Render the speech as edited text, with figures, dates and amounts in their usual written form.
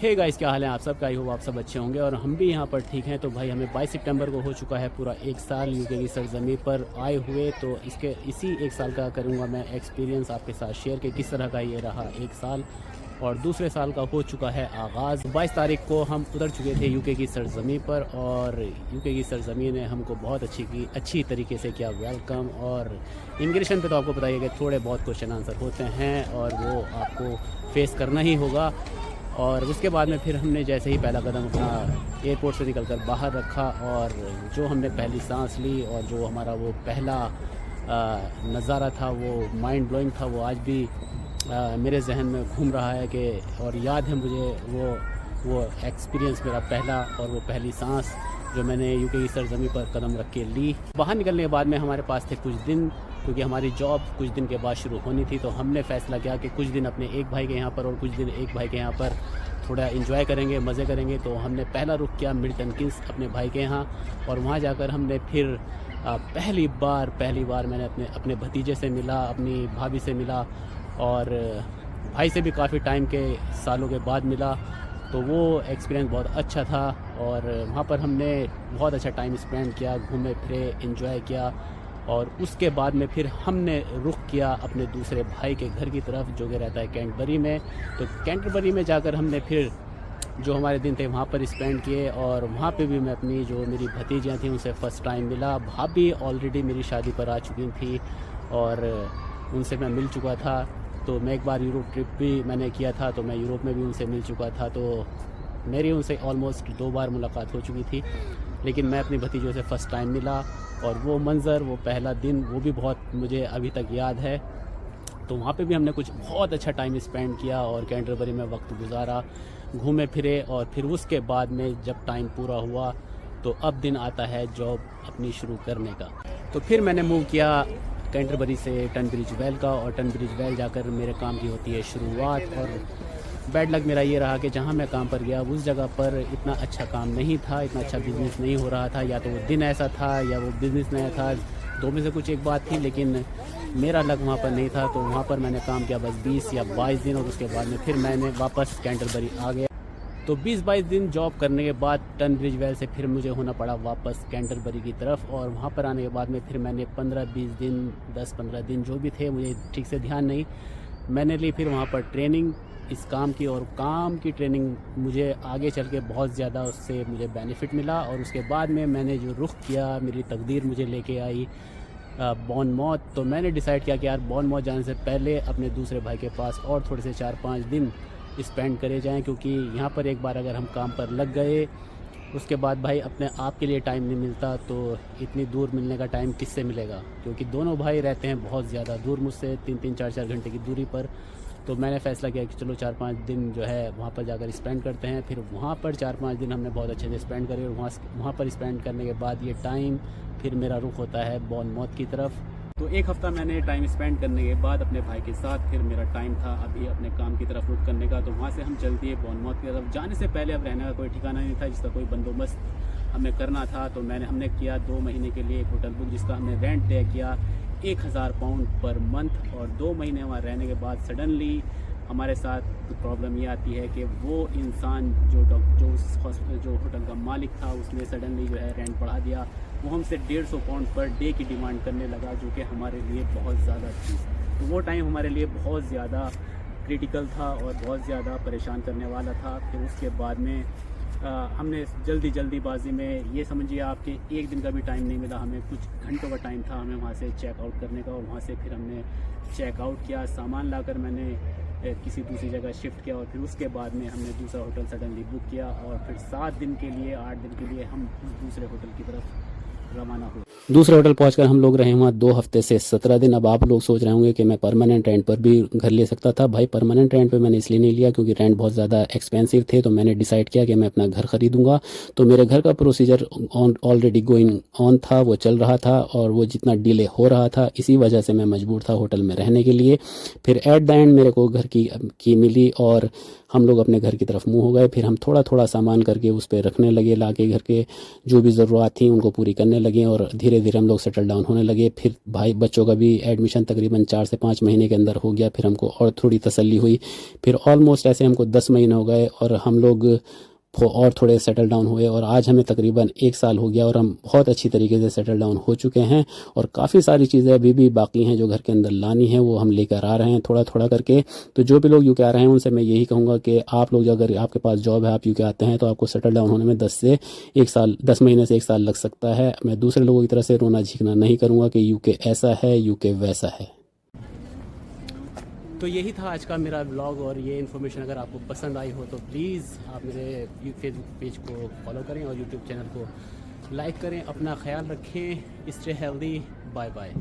Hey guys, क्या हाल है आप सब का? आई होप आप सब अच्छे होंगे और हम भी यहाँ पर ठीक हैं। तो भाई हमें 22 सितंबर को हो चुका है पूरा एक साल यूके की सरजमी पर आए हुए। तो इसी एक साल का करूँगा मैं एक्सपीरियंस आपके साथ शेयर कि किस तरह का ये रहा एक साल, और दूसरे साल का हो चुका है आगाज़। 22 तारीख को हम उतर चुके थे यूके की सरजमी पर, और यूके की सरजमी ने हमको बहुत अच्छी तरीके से किया वेलकम। और इमिग्रेशन पे तो आपको पता ही है कि थोड़े बहुत क्वेश्चन आंसर होते हैं और वो आपको फेस करना ही होगा। और उसके बाद में फिर हमने जैसे ही पहला कदम अपना एयरपोर्ट से निकलकर बाहर रखा, और जो हमने पहली सांस ली और जो हमारा वो पहला नज़ारा था वो माइंड ब्लोइंग था। वो आज भी मेरे जहन में घूम रहा है कि, और याद है मुझे वो एक्सपीरियंस मेरा पहला और वो पहली सांस जो मैंने यूके की सरजमी पर कदम रख के ली। बाहर निकलने के बाद में हमारे पास थे कुछ दिन, क्योंकि हमारी जॉब कुछ दिन के बाद शुरू होनी थी। तो हमने फ़ैसला किया कि कुछ दिन अपने एक भाई के यहाँ पर और कुछ दिन एक भाई के यहाँ पर थोड़ा एंजॉय करेंगे, मज़े करेंगे। तो हमने पहला रुख किया मिल्टन किन्स अपने भाई के यहाँ, और वहाँ जाकर हमने फिर पहली बार मैंने अपने भतीजे से मिला, अपनी भाभी से मिला, और भाई से भी काफ़ी टाइम के सालों के बाद मिला। तो वो एक्सपीरियंस बहुत अच्छा था, और वहाँ पर हमने बहुत अच्छा टाइम स्पेंड किया, घूमे फिरे, एंजॉय किया। और उसके बाद में फिर हमने रुख किया अपने दूसरे भाई के घर की तरफ, जो कि रहता है कैंटरबरी में। तो कैंटरबरी में जाकर हमने फिर जो हमारे दिन थे वहाँ पर स्पेंड किए, और वहाँ पे भी मैं अपनी जो मेरी भतीजियाँ थी उनसे फ़र्स्ट टाइम मिला। भाभी ऑलरेडी मेरी शादी पर आ चुकी थी और उनसे मैं मिल चुका था। तो मैं एक बार यूरोप ट्रिप भी मैंने किया था, तो मैं यूरोप में भी उनसे मिल चुका था। तो मेरी उनसे ऑलमोस्ट 2 बार मुलाकात हो चुकी थी, लेकिन मैं अपनी भतीजों से फ़र्स्ट टाइम मिला। और वो मंज़र, वो पहला दिन, वो भी बहुत मुझे अभी तक याद है। तो वहाँ पे भी हमने कुछ बहुत अच्छा टाइम स्पेंड किया और कैंटरबरी में वक्त गुजारा, घूमे फिरे। और फिर उसके बाद में जब टाइम पूरा हुआ तो अब दिन आता है जॉब अपनी शुरू करने का। तो फिर मैंने मूव किया कैंटरबरी से टनब्रिज वेल का, और टनब्रिज वेल जाकर मेरे काम की होती है शुरुआत। और बैड लक मेरा ये रहा कि जहाँ मैं काम पर गया उस जगह पर इतना अच्छा काम नहीं था, इतना अच्छा बिज़नेस नहीं हो रहा था। या तो वो दिन ऐसा था या वो बिज़नेस नया था, दो में से कुछ एक बात थी। लेकिन मेरा लक वहाँ पर नहीं था, तो वहाँ पर मैंने काम किया बस 20 या 22 दिन, और उसके बाद में फिर मैंने वापस कैंटरबरी आ गया। तो 20-22 दिन जॉब करने के बाद टनब्रिज वेल से फिर मुझे होना पड़ा वापस कैंटरबरी की तरफ। और वहाँ पर आने के बाद में फिर मैंने 15-20 दिन, 10-15 दिन जो भी थे, मुझे ठीक से ध्यान नहीं, मैंने ली फिर वहाँ पर ट्रेनिंग इस काम की। और काम की ट्रेनिंग मुझे आगे चल के बहुत ज़्यादा उससे मुझे बेनिफिट मिला। और उसके बाद में मैंने जो रुख किया, मेरी तकदीर मुझे लेके आई बॉर्नमाउथ। तो मैंने डिसाइड किया कि यार बॉर्नमाउथ जाने से पहले अपने दूसरे भाई के पास और थोड़े से 4-5 दिन स्पेंड करे जाएं, क्योंकि यहाँ पर एक बार अगर हम काम पर लग गए उसके बाद भाई अपने आप के लिए टाइम नहीं मिलता। तो इतनी दूर मिलने का टाइम किससे मिलेगा, क्योंकि दोनों भाई रहते हैं बहुत ज़्यादा दूर मुझसे, 3-3, 4-4 घंटे की दूरी पर। तो मैंने फ़ैसला किया कि चलो 4-5 दिन जो है वहाँ पर जाकर स्पेंड करते हैं। फिर वहाँ पर 4-5 दिन हमने बहुत अच्छे से स्पेंड करे, और वहाँ पर स्पेंड करने के बाद ये टाइम फिर मेरा रुख होता है बॉर्नमाउथ की तरफ। तो एक हफ़्ता मैंने टाइम स्पेंड करने के बाद अपने भाई के साथ फिर मेरा टाइम था अभी अपने काम की तरफ रुख करने का। तो वहाँ से हम चलती है बॉर्नमाउथ की तरफ। जाने से पहले अब रहने का कोई ठिकाना नहीं था, जिसका कोई बंदोबस्त हमें करना था। तो हमने किया 2 महीने के लिए एक होटल बुक, जिसका हमने रेंट तय किया 1000 पाउंड पर मंथ। और 2 महीने वहाँ रहने के बाद सडनली हमारे साथ प्रॉब्लम ये आती है कि वो इंसान जो होटल का मालिक था, उसने सडनली जो है रेंट बढ़ा दिया। वो हमसे 150 पाउंड पर डे की डिमांड करने लगा, जो कि हमारे लिए बहुत ज़्यादा थी। तो वो टाइम हमारे लिए बहुत ज़्यादा क्रिटिकल था और बहुत ज़्यादा परेशान करने वाला था। फिर उसके बाद में हमने जल्दीबाजी में, ये समझिए आपके एक दिन का भी टाइम नहीं मिला, हमें कुछ घंटों का टाइम था हमें वहाँ से चेक आउट करने का। और वहाँ से फिर हमने चेक आउट किया, सामान लाकर मैंने किसी दूसरी जगह शिफ्ट किया। और फिर उसके बाद में हमने दूसरा होटल सडनली बुक किया, और फिर 7 दिन के लिए, 8 दिन के लिए हम दूसरे होटल की तरफ रवाना हुए। दूसरे होटल पहुंचकर हम लोग रहे वहाँ 2 हफ्ते से 17 दिन। अब आप लोग सोच रहे होंगे कि मैं परमानेंट रेंट पर भी घर ले सकता था। भाई परमानेंट रेंट पे मैंने इसलिए नहीं लिया क्योंकि रेंट बहुत ज़्यादा एक्सपेंसिव थे। तो मैंने डिसाइड किया कि मैं अपना घर ख़रीदूँगा। तो मेरे घर का प्रोसीजर ऑलरेडी गोइंग ऑन था, वो चल रहा था, और वो जितना डिले हो रहा था इसी वजह से मैं मजबूर था होटल में रहने के लिए। फिर एट द एंड मेरे को घर की मिली, और हम लोग अपने घर की तरफ मुँह हो गए। फिर हम थोड़ा थोड़ा सामान करके उस पर रखने लगे, ला के घर के जो भी ज़रूरत थी उनको पूरी करने लगे और धीरे धीरे हम लोग सेटल डाउन होने लगे। फिर भाई बच्चों का भी एडमिशन तकरीबन 4 से 5 महीने के अंदर हो गया। फिर हमको और थोड़ी तसल्ली हुई। फिर ऑलमोस्ट ऐसे हमको 10 महीने हो गए और हम लोग और थोड़े सेटल डाउन हुए और आज हमें तकरीबन 1 साल हो गया और हम बहुत अच्छी तरीके से सेटल डाउन हो चुके हैं। और काफ़ी सारी चीज़ें अभी भी बाकी हैं जो घर के अंदर लानी है, वो हम लेकर आ रहे हैं थोड़ा थोड़ा करके। तो जो भी लोग यूके आ रहे हैं उनसे मैं यही कहूँगा कि आप लोग अगर आपके पास जॉब है, आप यूके आते हैं तो आपको सेटल डाउन होने में 10 महीने से 1 साल लग सकता है। मैं दूसरे लोगों की तरह से रोना झींकना नहीं करूँगा कि यूके ऐसा है, यूके वैसा है। तो यही था आज का मेरा व्लॉग और ये इन्फॉर्मेशन अगर आपको पसंद आई हो तो प्लीज़ आप मेरे फेसबुक पेज को फॉलो करें और यूट्यूब चैनल को लाइक करें। अपना ख्याल रखें। Stay healthy. Bye bye.